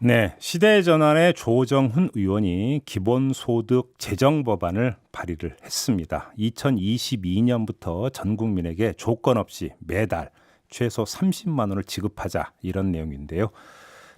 네, 시대전환의 조정훈 의원이 기본소득 재정 법안을 발의를 했습니다. 2022년부터 전 국민에게 조건 없이 매달 최소 30만 원을 지급하자 이런 내용인데요.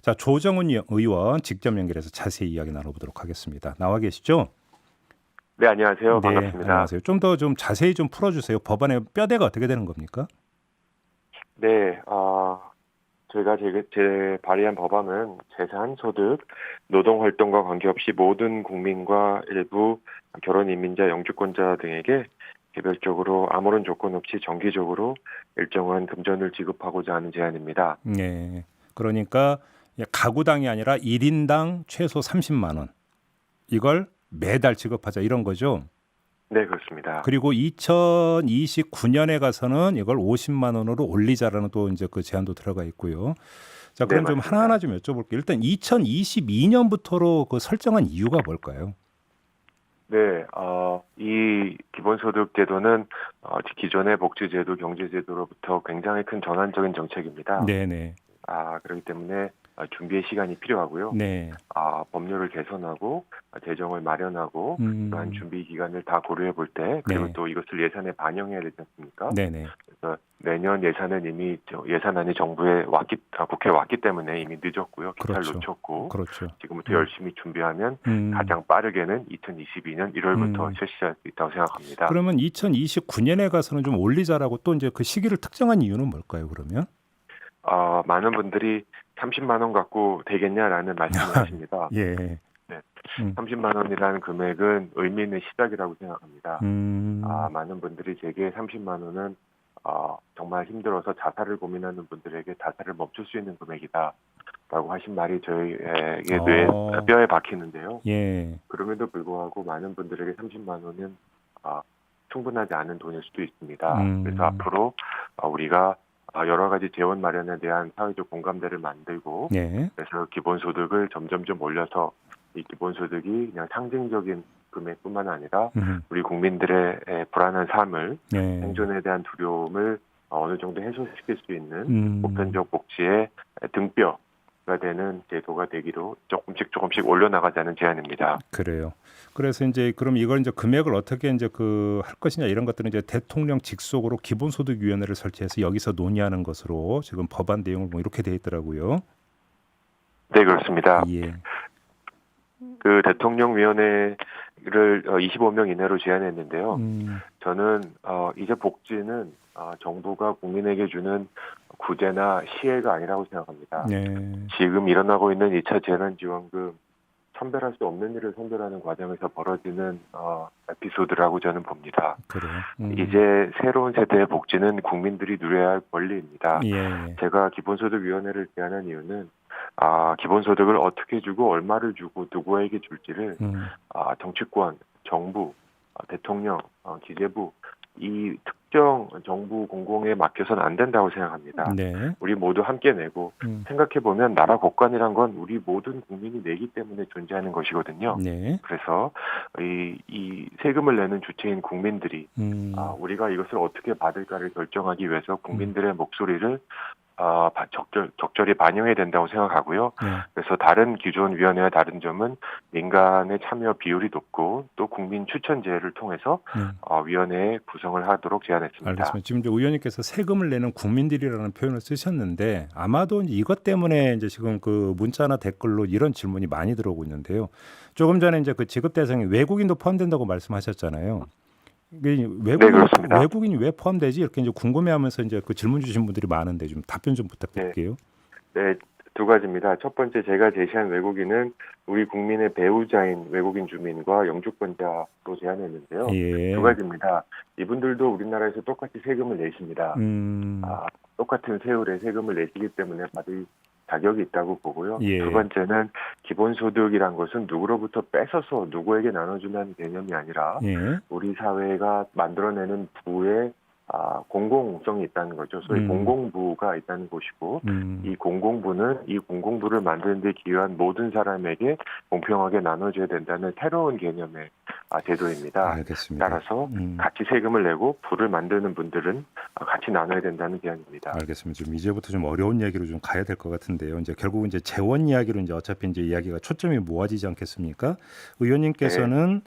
자, 조정훈 의원 직접 연결해서 자세히 이야기 나눠보도록 하겠습니다. 나와 계시죠? 네, 안녕하세요. 네, 반갑습니다. 안녕하세요. 좀 더 좀 자세히 좀 풀어주세요. 법안의 뼈대가 어떻게 되는 겁니까? 네, 저희가 제 발의한 법안은 재산, 소득, 노동활동과 관계없이 모든 국민과 일부 결혼 이민자, 영주권자 등에게 개별적으로 아무런 조건 없이 정기적으로 일정한 금전을 지급하고자 하는 제안입니다. 네, 그러니까 가구당이 아니라 1인당 최소 30만 원. 이걸 매달 지급하자 이런 거죠. 네, 그렇습니다. 그리고 2029년에 가서는 이걸 50만 원으로 올리자라는 또 이제 그 제안도 들어가 있고요. 자, 네, 그럼 좀 맞습니다. 하나하나 좀 여쭤볼게요. 일단 2022년부터로 그 설정한 이유가 뭘까요? 네, 이 기본소득 제도는 기존의 복지제도, 경제제도로부터 굉장히 큰 전환적인 정책입니다. 네네. 그렇기 때문에 준비의 시간이 필요하고요. 네. 법률을 개선하고 재정을 마련하고 그러한 준비 기간을 다 고려해 볼 때 그리고 네. 또 이것을 예산에 반영해야 되지 않습니까? 네네. 그래서 내년 예산은 이미 예산안이 정부에 국회에 왔기 때문에 이미 늦었고요. 기차를 그렇죠. 놓쳤고 그렇죠. 지금부터 열심히 준비하면 음. 가장 빠르게는 2022년 1월부터 실시할 수 있다고 생각합니다. 그러면 2029년에 가서는 좀 올리자라고 또 이제 그 시기를 특정한 이유는 뭘까요, 그러면? 많은 분들이 30만 원 갖고 되겠냐라는 말씀을 하십니다. 예. 네. 30만 원이라는 금액은 의미 있는 시작이라고 생각합니다. 많은 분들이 제게 30만 원은 정말 힘들어서 자살을 고민하는 분들에게 자살을 멈출 수 있는 금액이다라고 하신 말이 저희에게 뼈에 박히는데요. 예. 그럼에도 불구하고 많은 분들에게 30만 원은 충분하지 않은 돈일 수도 있습니다. 그래서 앞으로 우리가 여러 가지 재원 마련에 대한 사회적 공감대를 만들고 예. 그래서 기본소득을 점점점 올려서 이 기본소득이 그냥 상징적인 금액뿐만 아니라 우리 국민들의 불안한 삶을 생존에 대한 두려움을 어느 정도 해소시킬 수 있는 보편적 복지의 등뼈가 되는 제도가 되기로 조금씩 올려나가자는 제안입니다. 그래요. 그래서 이제 그럼 이걸 이제 금액을 어떻게 이제 그 할 것이냐 이런 것들은 이제 대통령 직속으로 기본소득위원회를 설치해서 여기서 논의하는 것으로 지금 법안 내용을 뭐 이렇게 돼 있더라고요. 네, 그렇습니다. 예. 그 대통령위원회를 25명 이내로 제안했는데요. 저는 이제 복지는 정부가 국민에게 주는 구제나 시혜가 아니라고 생각합니다. 네. 지금 일어나고 있는 2차 재난지원금 선별할 수 없는 일을 선별하는 과정에서 벌어지는 에피소드라고 저는 봅니다. 그래요. 이제 새로운 세대의 복지는 국민들이 누려야 할 권리입니다. 예. 제가 기본소득위원회를 제안한 이유는 기본소득을 어떻게 주고 얼마를 주고 누구에게 줄지를 정치권, 정부, 대통령, 기재부 이 특정 정부 공공에 맡겨서는 안 된다고 생각합니다. 네. 우리 모두 함께 내고 생각해보면 나라 곳간이란 건 우리 모든 국민이 내기 때문에 존재하는 것이거든요. 네. 그래서 이 세금을 내는 주체인 국민들이 우리가 이것을 어떻게 받을까를 결정하기 위해서 국민들의 목소리를 적절히 반영해야 된다고 생각하고요. 그래서 다른 기존 위원회와 다른 점은 민간의 참여 비율이 높고 또 국민 추천제를 통해서 위원회 구성을 하도록 제안했습니다. 알겠습니다. 지금 이제 의원님께서 세금을 내는 국민들이라는 표현을 쓰셨는데 아마도 이제 이것 때문에 이제 지금 그 문자나 댓글로 이런 질문이 많이 들어오고 있는데요. 조금 전에 이제 그 지급 대상이 외국인도 포함된다고 말씀하셨잖아요. 네, 그렇습니다. 외국인이 왜 포함되지 이렇게 이제 궁금해하면서 이제 그 질문 주신 분들이 많은데 좀 답변 좀 부탁드릴게요. 네, 두 가지입니다. 첫 번째 제가 제시한 외국인은 우리 국민의 배우자인 외국인 주민과 영주권자로 제안했는데요. 예. 두 가지입니다. 이분들도 우리나라에서 똑같이 세금을 내십니다. 똑같은 세율의 세금을 내시기 때문에 받을 자격이 있다고 보고요. 예. 두 번째는 기본소득이란 것은 누구로부터 뺏어서 누구에게 나눠주는 개념이 아니라 우리 사회가 만들어내는 부의 공공성이 있다는 거죠. 소위 공공부가 있다는 곳이고 이 공공부는 이 공공부를 만드는 데 기여한 모든 사람에게 공평하게 나눠줘야 된다는 새로운 개념의 제도입니다. 알겠습니다. 따라서 같이 세금을 내고 부를 만드는 분들은 같이 나눠야 된다는 개념입니다. 알겠습니다. 좀 이제부터 좀 어려운 이야기로 좀 가야 될 것 같은데요. 이제 결국은 이제 재원 이야기로 이제 어차피 이제 이야기가 초점이 모아지지 않겠습니까? 의원님께서는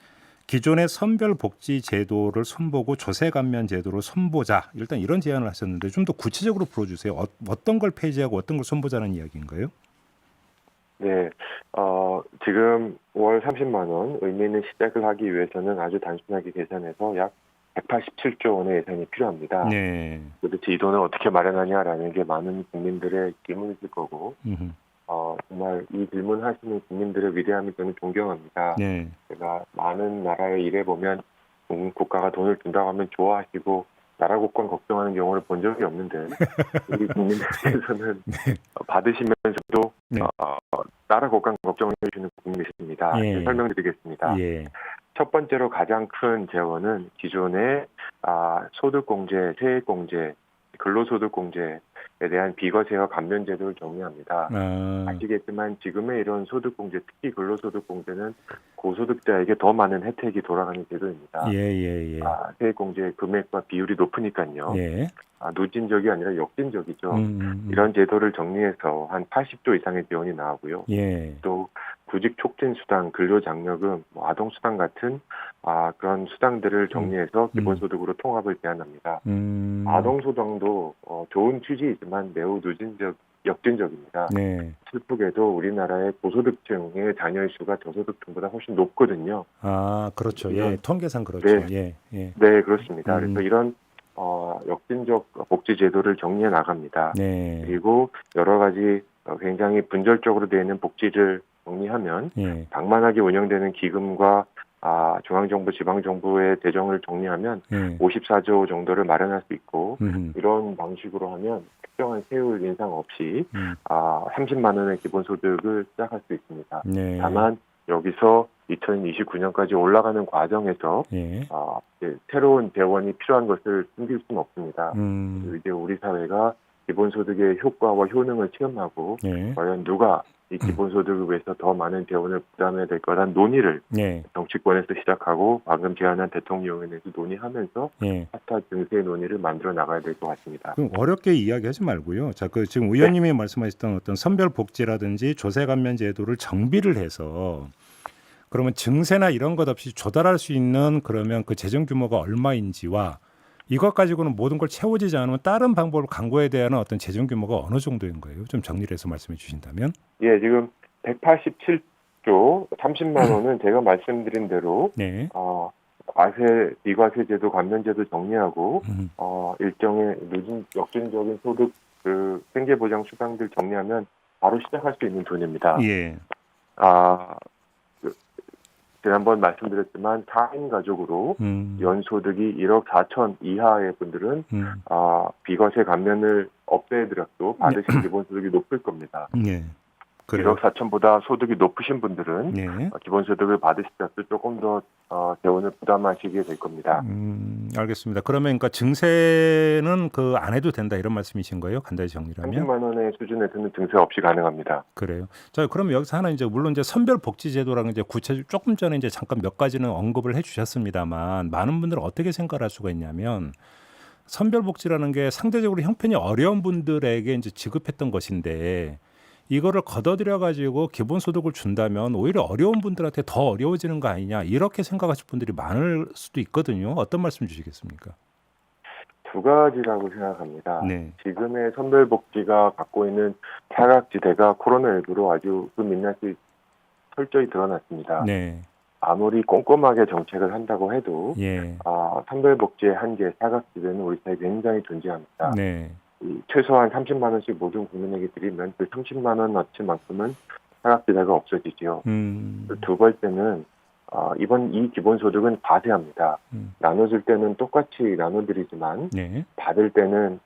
기존의 선별복지 제도를 손보고 조세 감면 제도를 손보자. 일단 이런 제안을 하셨는데 좀 더 구체적으로 풀어주세요. 어떤 걸 폐지하고 어떤 걸 손보자는 이야기인가요? 네, 지금 월 30만 원 의미 있는 시작을 하기 위해서는 아주 단순하게 계산해서 약 187조 원의 예산이 필요합니다. 네. 도대체 이 돈을 어떻게 마련하냐라는 게 많은 국민들의 질문이실 거고, 음흠. 정말 이 질문하시는 국민들의 위대함이 저는 존경합니다. 네. 제가 많은 나라에 일해 보면 국가가 돈을 준다고 하면 좋아하시고 나라 국권 걱정하는 경우를 본 적이 없는데 우리 국민들께서는 받으시면서도 네. 나라 국권 걱정해 주시는 국민이십니다. 예. 설명드리겠습니다. 예. 첫 번째로 가장 큰 재원은 기존의 소득공제, 세액공제, 근로소득공제에 대한 비과세와 감면 제도를 정리합니다. 아시겠지만 지금의 이런 소득공제, 특히 근로소득공제는 고소득자에게 더 많은 혜택이 돌아가는 제도입니다. 예. 세액공제의 금액과 비율이 높으니까요. 예. 누진적이 아니라 역진적이죠. 이런 제도를 정리해서 한 80조 이상의 지원이 나오고요. 예. 또 구직 촉진 수당, 근로장려금, 아동 수당 같은 그런 수당들을 정리해서 기본소득으로 통합을 제안합니다. 아동 수당도 좋은 취지이지만 매우 역진적입니다. 네. 슬프게도 우리나라의 고소득층의 자녀의 수가 저소득층보다 훨씬 높거든요. 그렇죠. 이런, 예, 통계상 그렇죠. 네, 예. 네, 그렇습니다. 그래서 이런 역진적 복지 제도를 정리해 나갑니다. 네. 그리고 여러 가지 굉장히 분절적으로 되어 있는 복지를 정리하면 예. 방만하게 운영되는 기금과 중앙정부, 지방정부의 재정을 정리하면 54조 정도를 마련할 수 있고 이런 방식으로 하면 특정한 세율 인상 없이 30만 원의 기본소득을 시작할 수 있습니다. 네. 다만 여기서 2029년까지 올라가는 과정에서 예. 새로운 재원이 필요한 것을 숨길 수는 없습니다. 이제 우리 사회가 기본소득의 효과와 효능을 체험하고 예. 과연 누가 이 기본소득을 위해서 더 많은 재원을 부담해야 될 거란 논의를 정치권에서 시작하고 방금 제안한 대통령에서 논의하면서 파타 증세 논의를 만들어 나가야 될 것 같습니다. 그럼 어렵게 이야기하지 말고요. 자, 지금 의원님이 말씀하셨던 어떤 선별복지라든지 조세 감면 제도를 정비를 해서 그러면 증세나 이런 것 없이 조달할 수 있는 그러면 그 재정 규모가 얼마인지와 이것 가지고는 모든 걸 채워지지 않으면 다른 방법을 강구해야 되는 어떤 재정 규모가 어느 정도인 거예요? 좀 정리를 해서 말씀해 주신다면. 예, 지금 187조 30만 원은 제가 말씀드린 대로 과세, 비과세 제도, 감면 제도 정리하고 일정의 역진적인 소득 생계 보장 수당들 정리하면 바로 시작할 수 있는 돈입니다. 예. 지난번 말씀드렸지만 4인 가족으로 연소득이 1억 4천 이하의 분들은 비과세 감면을 없애더라도 받으실 기본소득이 높을 겁니다. 예. 1억 4천보다 소득이 높으신 분들은 기본소득을 받으시더라도 조금 더 재원을 부담하시게 될 겁니다. 알겠습니다. 그러면 그러니까 증세는 안 해도 된다 이런 말씀이신 거예요? 간단히 정리하면. 30만 원의 수준에서는 증세 없이 가능합니다. 그래요. 자, 그러면 여기서 하나 물론 선별복지제도라는 구체적 조금 전에 잠깐 몇 가지는 언급을 해주셨습니다만 많은 분들은 어떻게 생각할 수가 있냐면 선별복지라는 게 상대적으로 형편이 어려운 분들에게 지급했던 것인데. 이거를 걷어들여 가지고 기본소득을 준다면 오히려 어려운 분들한테 더 어려워지는 거 아니냐 이렇게 생각하실 분들이 많을 수도 있거든요. 어떤 말씀 주시겠습니까? 두 가지라고 생각합니다. 네. 지금의 선별복지가 갖고 있는 사각지대가 코로나19로 아주 그 민낯이 철저히 드러났습니다. 네. 아무리 꼼꼼하게 정책을 한다고 해도 선별복지의 한계, 사각지대는 우리 사회에 굉장히 존재합니다. 네. 최소한 30만 원씩 모든 국민에게 드리면 그 30만 원어치만큼은 사각지대가 없어지죠. 두 번째는 이번 이 기본소득은 과세합니다. 나눠줄 때는 똑같이 나눠드리지만 받을 때는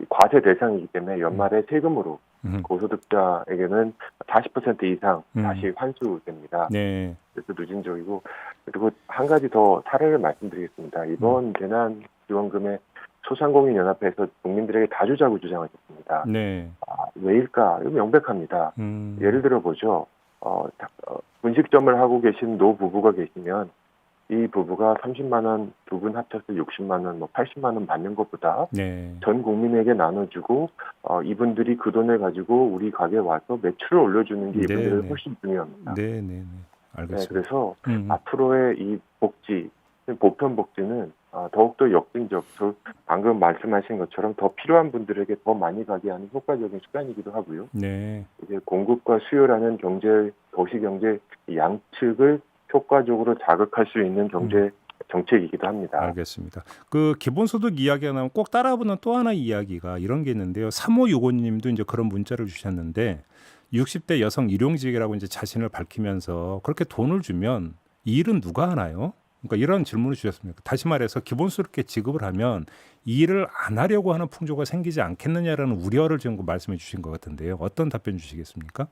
과세 대상이기 때문에 연말에 세금으로 고소득자에게는 40% 이상 다시 환수됩니다. 그래서 누진적이고 그리고 한 가지 더 사례를 말씀드리겠습니다. 이번 재난지원금의 소상공인연합회에서 국민들에게 다 주자고 주장하셨습니다. 왜일까? 이거 명백합니다. 예를 들어 보죠. 분식점을 하고 계신 노 부부가 계시면 이 부부가 30만 원 두 분 합쳐서 60만 원, 뭐 80만 원 받는 것보다 네. 전 국민에게 나눠주고 이분들이 그 돈을 가지고 우리 가게에 와서 매출을 올려주는 게 이분들에게 네. 훨씬 중요합니다. 네. 네, 알겠습니다. 그래서 앞으로의 이 복지, 보편 복지는 더욱더 역동적, 방금 말씀하신 것처럼 더 필요한 분들에게 더 많이 가게 하는 효과적인 수단이기도 하고요. 네. 이제 공급과 수요라는 경제, 도시 경제 양측을 효과적으로 자극할 수 있는 경제 정책이기도 합니다. 알겠습니다. 그 기본소득 이야기가 나오면 꼭 따라붙는 또 하나 이야기가 이런 게 있는데요. 3565님도 이제 그런 문자를 주셨는데 60대 여성 일용직이라고 이제 자신을 밝히면서 그렇게 돈을 주면 이 일은 누가 하나요? 그러니까 이런 질문을 주셨습니다. 다시 말해서 기본소득에 지급을 하면 이 일을 안 하려고 하는 풍조가 생기지 않겠느냐라는 우려를 지금 말씀해 주신 것 같은데요. 어떤 답변 주시겠습니까?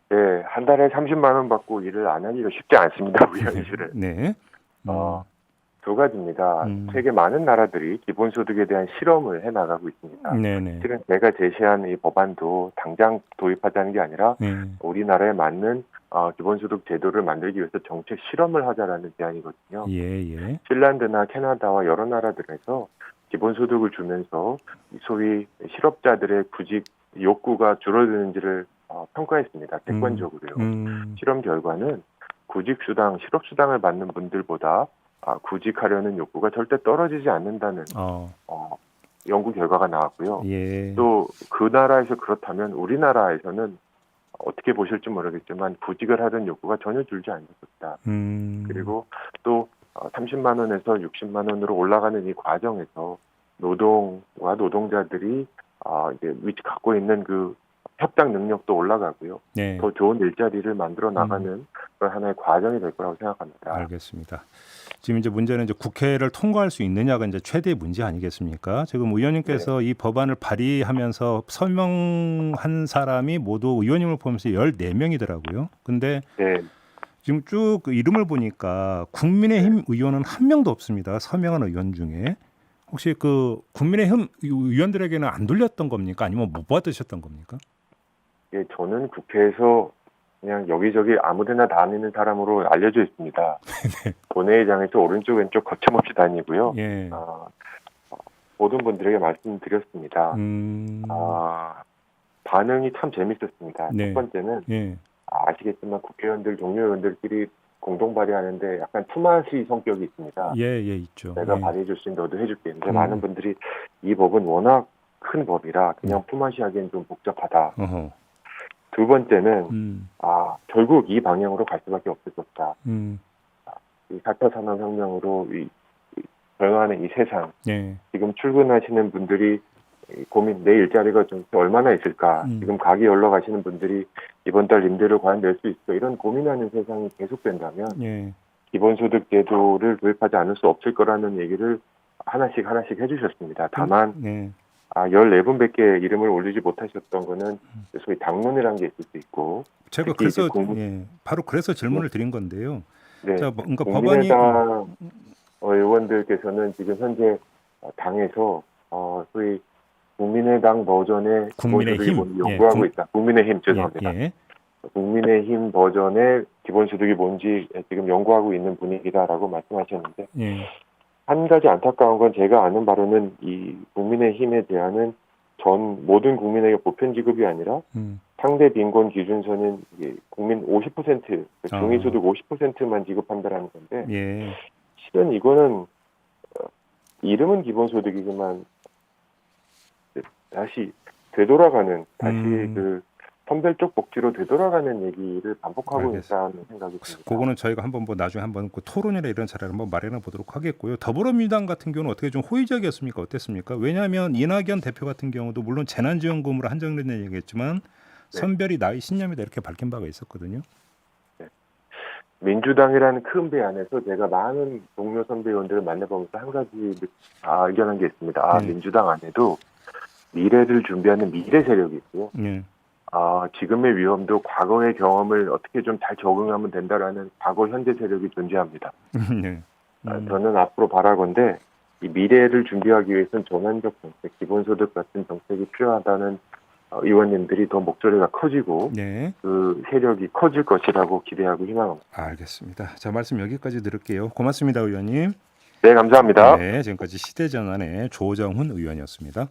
네, 한 달에 30만 원 받고 일을 안 하기가 쉽지 않습니다. 우리 현실은. 네. 두 가지입니다. 세계 많은 나라들이 기본소득에 대한 실험을 해나가고 있습니다. 네네. 실은 제가 제시한 이 법안도 당장 도입하자는 게 아니라 우리나라에 맞는 기본소득 제도를 만들기 위해서 정책 실험을 하자라는 제안이거든요. 예. 핀란드나 캐나다와 여러 나라들에서 기본소득을 주면서 소위 실업자들의 구직 욕구가 줄어드는지를 평가했습니다. 객관적으로요. 실험 결과는 구직수당, 실업수당을 받는 분들보다 구직하려는 욕구가 절대 떨어지지 않는다는 연구 결과가 나왔고요. 예. 또 그 나라에서 그렇다면 우리나라에서는 어떻게 보실지 모르겠지만 구직을 하던 욕구가 전혀 줄지 않았다. 그리고 또 30만 원에서 60만 원으로 올라가는 이 과정에서 노동과 노동자들이 이제 갖고 있는 그 협당 능력도 올라가고요. 네. 더 좋은 일자리를 만들어 나가는 그런 하나의 과정이 될 거라고 생각합니다. 알겠습니다. 지금 이제 문제는 이제 국회를 통과할 수 있느냐가 이제 최대의 문제 아니겠습니까? 지금 의원님께서 이 법안을 발의하면서 서명한 사람이 모두 의원님을 포함해서 14명이더라고요. 근데 지금 쭉 그 이름을 보니까 국민의힘 의원은 한 명도 없습니다. 서명한 의원 중에. 혹시 그 국민의힘 의원들에게는 안 돌렸던 겁니까? 아니면 못 받으셨던 겁니까? 예, 저는 국회에서 그냥 여기저기 아무데나 다니는 사람으로 알려져 있습니다. 본회의장에서 오른쪽 왼쪽 거침없이 다니고요. 예. 모든 분들에게 말씀드렸습니다. 반응이 참 재밌었습니다. 첫 번째는 아시겠지만 국회의원들, 동료 의원들끼리 공동 발의하는데 약간 품앗이 성격이 있습니다. 예, 있죠. 내가 발의해 줄 수 있는 너도 해줄게. 근데 많은 분들이 이 법은 워낙 큰 법이라 그냥 품앗이 하기엔 좀 복잡하다. 두 번째는 결국 이 방향으로 갈 수밖에 없을 것이다. 이 4차 산업혁명으로 변화하는 이 세상. 지금 출근하시는 분들이 고민, 내 일자리가 좀 얼마나 있을까. 지금 가게 열러 가시는 분들이 이번 달 임대료 과연 낼 수 있을까. 이런 고민하는 세상이 계속된다면 기본소득 제도를 도입하지 않을 수 없을 거라는 얘기를 하나씩 해주셨습니다. 다만 14분밖에 이름을 올리지 못하셨던 거는 소위 당론이라는 게 있을 수 있고 제가 그래서 바로 그래서 질문을 드린 건데요. 자, 그러니까 법안이 의원들께서는 지금 현재 당에서 소위 국민의당 버전의 국민의힘 연구하고 있다. 국민의힘 죄송합니다. 국민의힘 버전의 기본소득이 뭔지 지금 연구하고 있는 분위기다라고 말씀하셨는데 한 가지 안타까운 건 제가 아는 바로는 이 국민의힘의 제안은 모든 국민에게 보편 지급이 아니라 상대 빈곤 기준선은 국민 50% 중위소득 50%만 지급한다라는 건데 실은 이거는 이름은 기본소득이지만 다시 되돌아가는 그 선별적 복지로 되돌아가는 얘기를 반복하고 있다는 생각이 듭니다. 그거는 저희가 한번 나중에 한번 그 토론이나 이런 자리를 한번 마련해 보도록 하겠고요. 더불어민주당 같은 경우는 어떻게 좀 호의적이었습니까? 어땠습니까? 왜냐하면 이낙연 대표 같은 경우도 물론 재난지원금으로 한정된 얘기겠지만 선별이 나의 신념이다 이렇게 밝힌 바가 있었거든요. 민주당이라는 큰 배 안에서 제가 많은 동료 선배의원들을 만나보면서 한 가지 의견한 게 있습니다. 민주당 안에도 미래를 준비하는 미래 세력이 있고요. 지금의 위험도 과거의 경험을 어떻게 좀 잘 적응하면 된다라는 과거 현재 세력이 존재합니다. 저는 앞으로 바라건대 이 미래를 준비하기 위해서는 전환적 정책, 기본소득 같은 정책이 필요하다는 의원님들이 더 목소리가 커지고 네. 그 세력이 커질 것이라고 기대하고 희망합니다. 알겠습니다. 자, 말씀 여기까지 들을게요. 고맙습니다, 의원님. 네, 감사합니다. 네, 지금까지 시대전환의 조정훈 의원이었습니다.